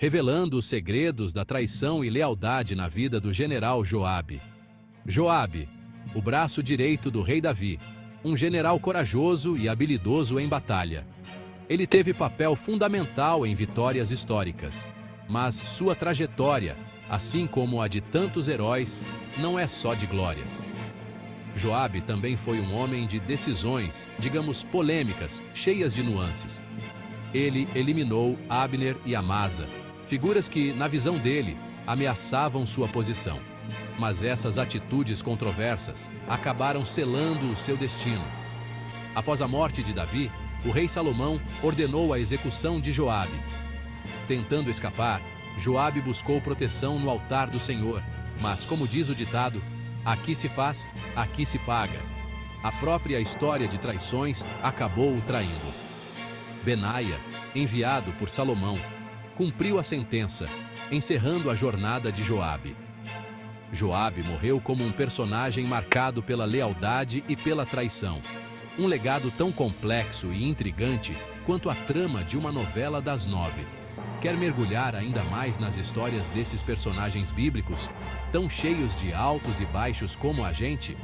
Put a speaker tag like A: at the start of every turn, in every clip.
A: revelando os segredos da traição e lealdade na vida do general Joabe. Joabe, o braço direito do rei Davi, um general corajoso e habilidoso em batalha. Ele teve papel fundamental em vitórias históricas, mas sua trajetória, assim como a de tantos heróis, não é só de glórias. Joabe também foi um homem de decisões, digamos, polêmicas, cheias de nuances. Ele eliminou Abner e Amasa, figuras que, na visão dele, ameaçavam sua posição. Mas essas atitudes controversas acabaram selando o seu destino. Após a morte de Davi, o rei Salomão ordenou a execução de Joabe. Tentando escapar, Joabe buscou proteção no altar do Senhor, mas, como diz o ditado, aqui se faz, aqui se paga. A própria história de traições acabou o traindo. Benaia, enviado por Salomão, cumpriu a sentença, encerrando a jornada de Joabe. Joabe morreu como um personagem marcado pela lealdade e pela traição. Um legado tão complexo e intrigante quanto a trama de uma novela das 9. Quer mergulhar ainda mais nas histórias desses personagens bíblicos, tão cheios de altos e baixos como a gente?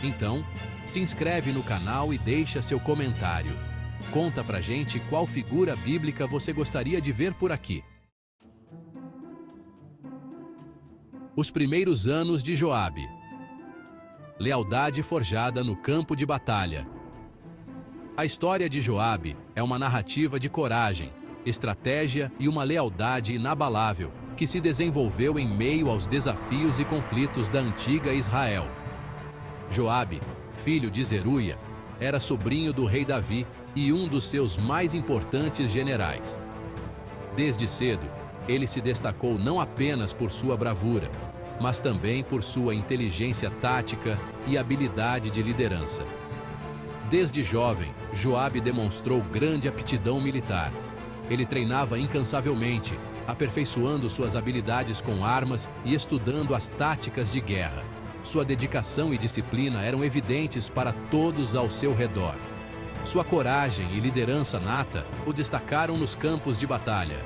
A: Então, se inscreve no canal e deixa seu comentário. Conta pra gente qual figura bíblica você gostaria de ver por aqui. Os primeiros anos de Joabe. Lealdade forjada no campo de batalha. A história de Joabe é uma narrativa de coragem, estratégia e uma lealdade inabalável que se desenvolveu em meio aos desafios e conflitos da antiga Israel. Joabe, filho de Zeruia, era sobrinho do rei Davi e um dos seus mais importantes generais. Desde cedo, ele se destacou não apenas por sua bravura, mas também por sua inteligência tática e habilidade de liderança. Desde jovem, Joabe demonstrou grande aptidão militar. Ele treinava incansavelmente, aperfeiçoando suas habilidades com armas e estudando as táticas de guerra. Sua dedicação e disciplina eram evidentes para todos ao seu redor. Sua coragem e liderança nata o destacaram nos campos de batalha.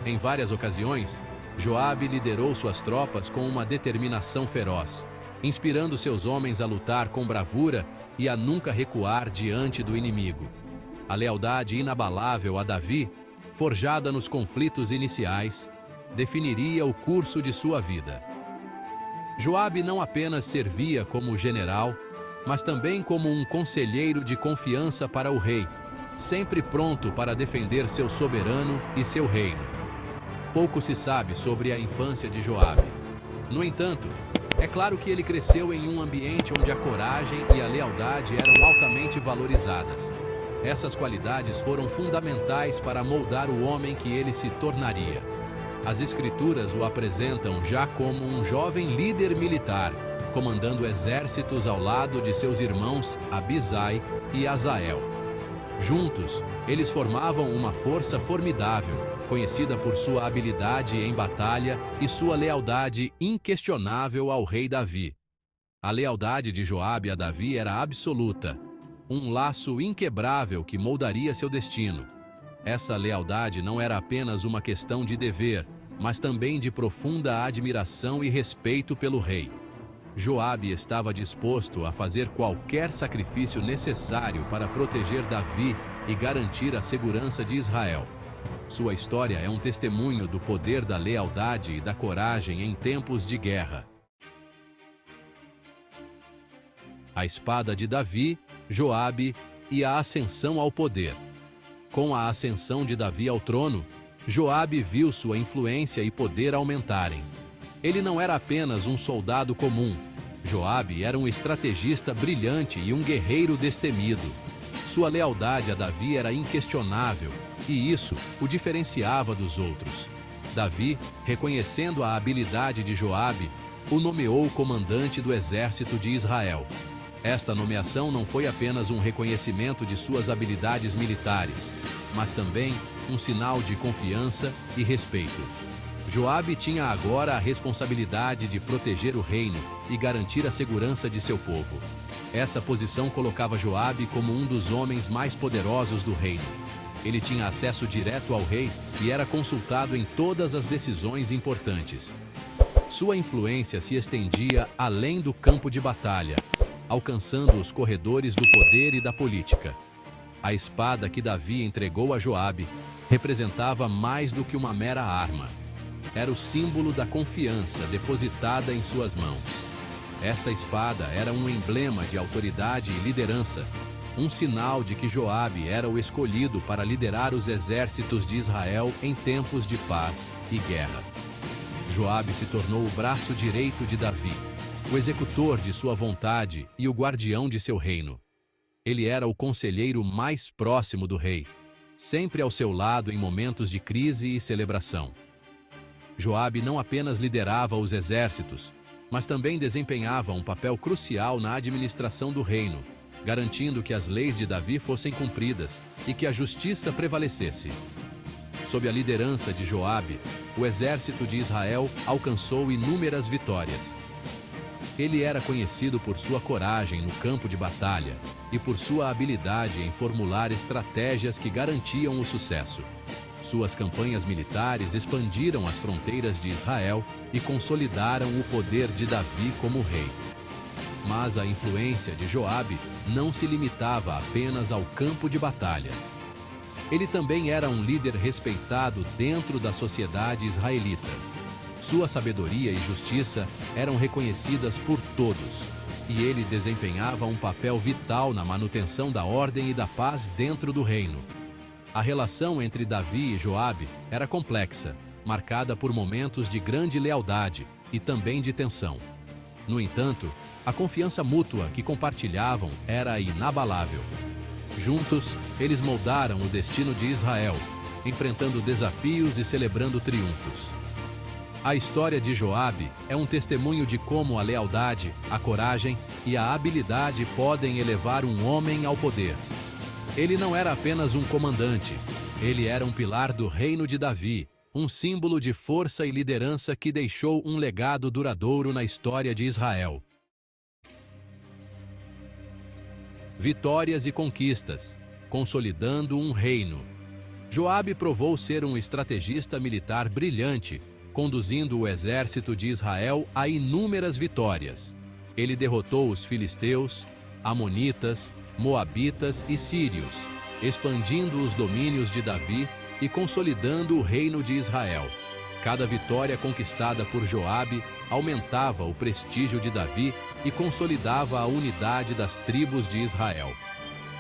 A: Em várias ocasiões, Joabe liderou suas tropas com uma determinação feroz, inspirando seus homens a lutar com bravura e a nunca recuar diante do inimigo. A lealdade inabalável a Davi, forjada nos conflitos iniciais, definiria o curso de sua vida. Joabe não apenas servia como general, mas também como um conselheiro de confiança para o rei, sempre pronto para defender seu soberano e seu reino. Pouco se sabe sobre a infância de Joabe. No entanto, é claro que ele cresceu em um ambiente onde a coragem e a lealdade eram altamente valorizadas. Essas qualidades foram fundamentais para moldar o homem que ele se tornaria. As Escrituras o apresentam já como um jovem líder militar, comandando exércitos ao lado de seus irmãos Abisai e Asael. Juntos, eles formavam uma força formidável, conhecida por sua habilidade em batalha e sua lealdade inquestionável ao rei Davi. A lealdade de Joabe a Davi era absoluta, um laço inquebrável que moldaria seu destino. Essa lealdade não era apenas uma questão de dever, mas também de profunda admiração e respeito pelo rei. Joabe estava disposto a fazer qualquer sacrifício necessário para proteger Davi e garantir a segurança de Israel. Sua história é um testemunho do poder da lealdade e da coragem em tempos de guerra. A espada de Davi, Joabe e a ascensão ao poder. Com a ascensão de Davi ao trono, Joabe viu sua influência e poder aumentarem. Ele não era apenas um soldado comum. Joabe era um estrategista brilhante e um guerreiro destemido. Sua lealdade a Davi era inquestionável, e isso o diferenciava dos outros. Davi, reconhecendo a habilidade de Joabe, o nomeou comandante do exército de Israel. Esta nomeação não foi apenas um reconhecimento de suas habilidades militares, mas também um sinal de confiança e respeito. Joabe tinha agora a responsabilidade de proteger o reino e garantir a segurança de seu povo. Essa posição colocava Joabe como um dos homens mais poderosos do reino. Ele tinha acesso direto ao rei e era consultado em todas as decisões importantes. Sua influência se estendia além do campo de batalha, alcançando os corredores do poder e da política. A espada que Davi entregou a Joabe representava mais do que uma mera arma. Era o símbolo da confiança depositada em suas mãos. Esta espada era um emblema de autoridade e liderança, um sinal de que Joabe era o escolhido para liderar os exércitos de Israel em tempos de paz e guerra. Joabe se tornou o braço direito de Davi, o executor de sua vontade e o guardião de seu reino. Ele era o conselheiro mais próximo do rei, sempre ao seu lado em momentos de crise e celebração. Joabe não apenas liderava os exércitos, mas também desempenhava um papel crucial na administração do reino, garantindo que as leis de Davi fossem cumpridas e que a justiça prevalecesse. Sob a liderança de Joabe, o exército de Israel alcançou inúmeras vitórias. Ele era conhecido por sua coragem no campo de batalha e por sua habilidade em formular estratégias que garantiam o sucesso. Suas campanhas militares expandiram as fronteiras de Israel e consolidaram o poder de Davi como rei. Mas a influência de Joabe não se limitava apenas ao campo de batalha. Ele também era um líder respeitado dentro da sociedade israelita. Sua sabedoria e justiça eram reconhecidas por todos, e ele desempenhava um papel vital na manutenção da ordem e da paz dentro do reino. A relação entre Davi e Joabe era complexa, marcada por momentos de grande lealdade e também de tensão. No entanto, a confiança mútua que compartilhavam era inabalável. Juntos, eles moldaram o destino de Israel, enfrentando desafios e celebrando triunfos. A história de Joabe é um testemunho de como a lealdade, a coragem e a habilidade podem elevar um homem ao poder. Ele não era apenas um comandante, ele era um pilar do reino de Davi, um símbolo de força e liderança que deixou um legado duradouro na história de Israel. Vitórias e conquistas, consolidando um reino. Joabe provou ser um estrategista militar brilhante, conduzindo o exército de Israel a inúmeras vitórias. Ele derrotou os filisteus, amonitas, moabitas e sírios, expandindo os domínios de Davi e consolidando o reino de Israel. Cada vitória conquistada por Joabe aumentava o prestígio de Davi e consolidava a unidade das tribos de Israel.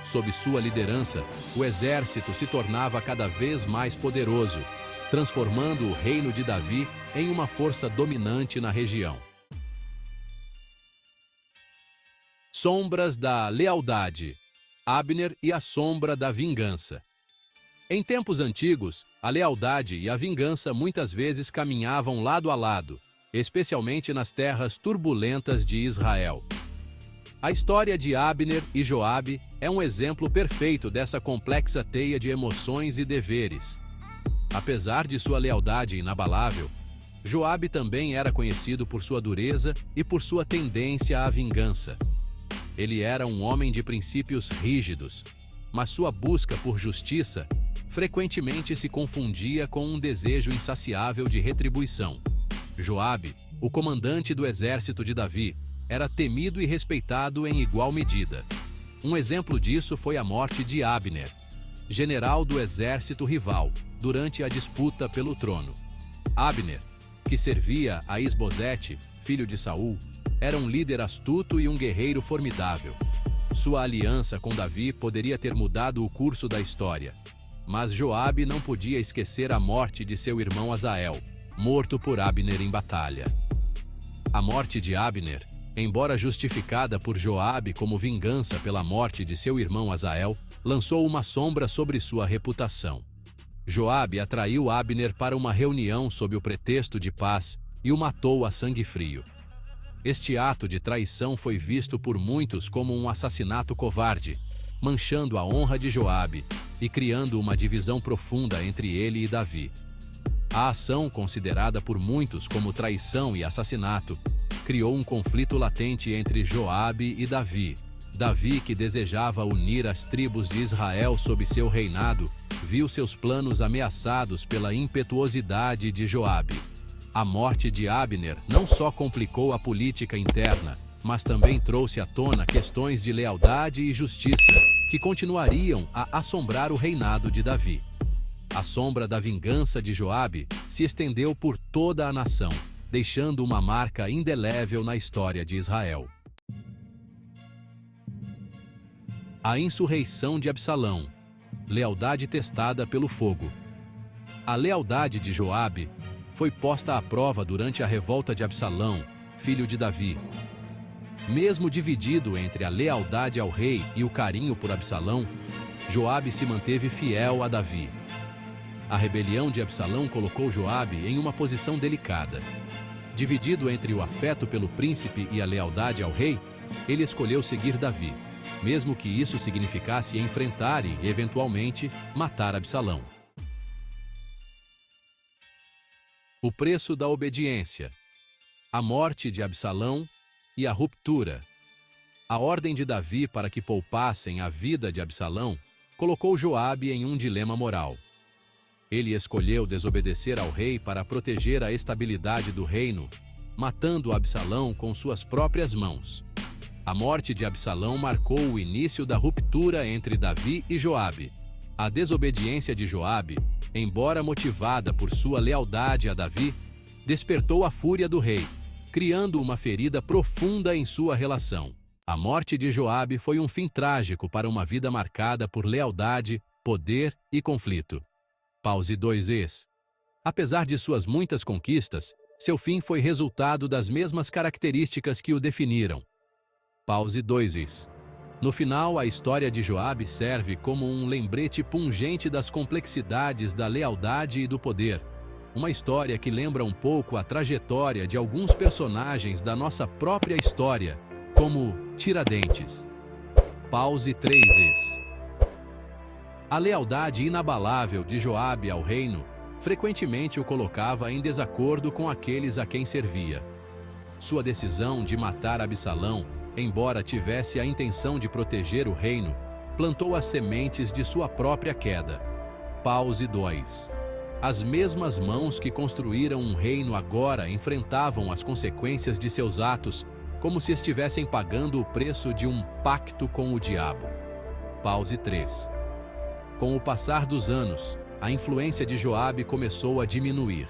A: Sob sua liderança, o exército se tornava cada vez mais poderoso, transformando o reino de Davi em uma força dominante na região. Sombras da lealdade. Abner e a sombra da vingança. Em tempos antigos, a lealdade e a vingança muitas vezes caminhavam lado a lado, especialmente nas terras turbulentas de Israel. A história de Abner e Joabe é um exemplo perfeito dessa complexa teia de emoções e deveres. Apesar de sua lealdade inabalável, Joabe também era conhecido por sua dureza e por sua tendência à vingança. Ele era um homem de princípios rígidos, mas sua busca por justiça frequentemente se confundia com um desejo insaciável de retribuição. Joabe, o comandante do exército de Davi, era temido e respeitado em igual medida. Um exemplo disso foi a morte de Abner, general do exército rival, durante a disputa pelo trono. Abner, que servia a Isbosete, filho de Saul, era um líder astuto e um guerreiro formidável. Sua aliança com Davi poderia ter mudado o curso da história, mas Joabe não podia esquecer a morte de seu irmão Asael, morto por Abner em batalha. A morte de Abner, embora justificada por Joabe como vingança pela morte de seu irmão Asael, lançou uma sombra sobre sua reputação. Joabe atraiu Abner para uma reunião sob o pretexto de paz e o matou a sangue frio. Este ato de traição foi visto por muitos como um assassinato covarde, manchando a honra de Joabe e criando uma divisão profunda entre ele e Davi. A ação, considerada por muitos como traição e assassinato, criou um conflito latente entre Joabe e Davi. Davi, que desejava unir as tribos de Israel sob seu reinado, viu seus planos ameaçados pela impetuosidade de Joabe. A morte de Abner não só complicou a política interna, mas também trouxe à tona questões de lealdade e justiça, que continuariam a assombrar o reinado de Davi. A sombra da vingança de Joabe se estendeu por toda a nação, deixando uma marca indelével na história de Israel. A insurreição de Absalão. Lealdade testada pelo fogo. A lealdade de Joabe foi posta à prova durante a revolta de Absalão, filho de Davi. Mesmo dividido entre a lealdade ao rei e o carinho por Absalão, Joabe se manteve fiel a Davi. A rebelião de Absalão colocou Joabe em uma posição delicada. Dividido entre o afeto pelo príncipe e a lealdade ao rei, ele escolheu seguir Davi, mesmo que isso significasse enfrentar e, eventualmente, matar Absalão. O preço da obediência. A morte de Absalão e a ruptura. A ordem de Davi para que poupassem a vida de Absalão colocou Joabe em um dilema moral. Ele escolheu desobedecer ao rei para proteger a estabilidade do reino, matando Absalão com suas próprias mãos. A morte de Absalão marcou o início da ruptura entre Davi e Joabe. A desobediência de Joabe, embora motivada por sua lealdade a Davi, despertou a fúria do rei, criando uma ferida profunda em sua relação. A morte de Joabe foi um fim trágico para uma vida marcada por lealdade, poder e conflito. Pause 2es. Apesar de suas muitas conquistas, seu fim foi resultado das mesmas características que o definiram. Pause 2es. No final, a história de Joabe serve como um lembrete pungente das complexidades da lealdade e do poder. Uma história que lembra um pouco a trajetória de alguns personagens da nossa própria história, como Tiradentes. Pause 3es. A lealdade inabalável de Joabe ao reino frequentemente o colocava em desacordo com aqueles a quem servia. Sua decisão de matar Absalão, embora tivesse a intenção de proteger o reino, plantou as sementes de sua própria queda. Pause 2. As mesmas mãos que construíram um reino agora enfrentavam as consequências de seus atos, como se estivessem pagando o preço de um pacto com o diabo. Pause 3. Com o passar dos anos, a influência de Joabe começou a diminuir.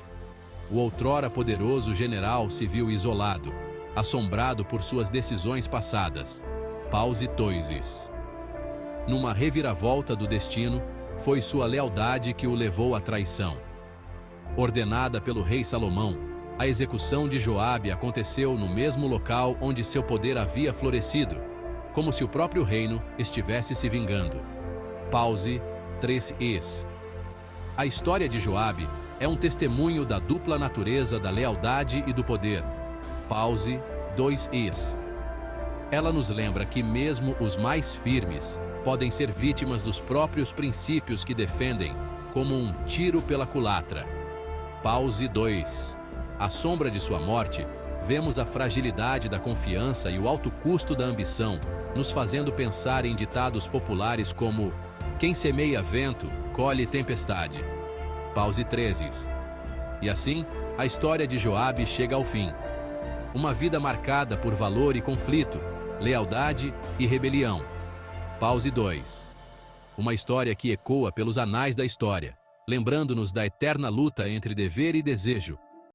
A: O outrora poderoso general se viu isolado, assombrado por suas decisões passadas. Pause 2es. Numa reviravolta do destino, foi sua lealdade que o levou à traição. Ordenada pelo rei Salomão, a execução de Joabe aconteceu no mesmo local onde seu poder havia florescido, como se o próprio reino estivesse se vingando. Pause 3es. A história de Joabe é um testemunho da dupla natureza da lealdade e do poder. Pause 2es. Ela nos lembra que mesmo os mais firmes podem ser vítimas dos próprios princípios que defendem, como um tiro pela culatra. Pause 2. À sombra de sua morte, vemos a fragilidade da confiança e o alto custo da ambição, nos fazendo pensar em ditados populares como "Quem semeia vento, colhe tempestade". Pause 3es. E assim, a história de Joabe chega ao fim. Uma vida marcada por valor e conflito, lealdade e rebelião. Pause 2. Uma história que ecoa pelos anais da história, lembrando-nos da eterna luta entre dever e desejo,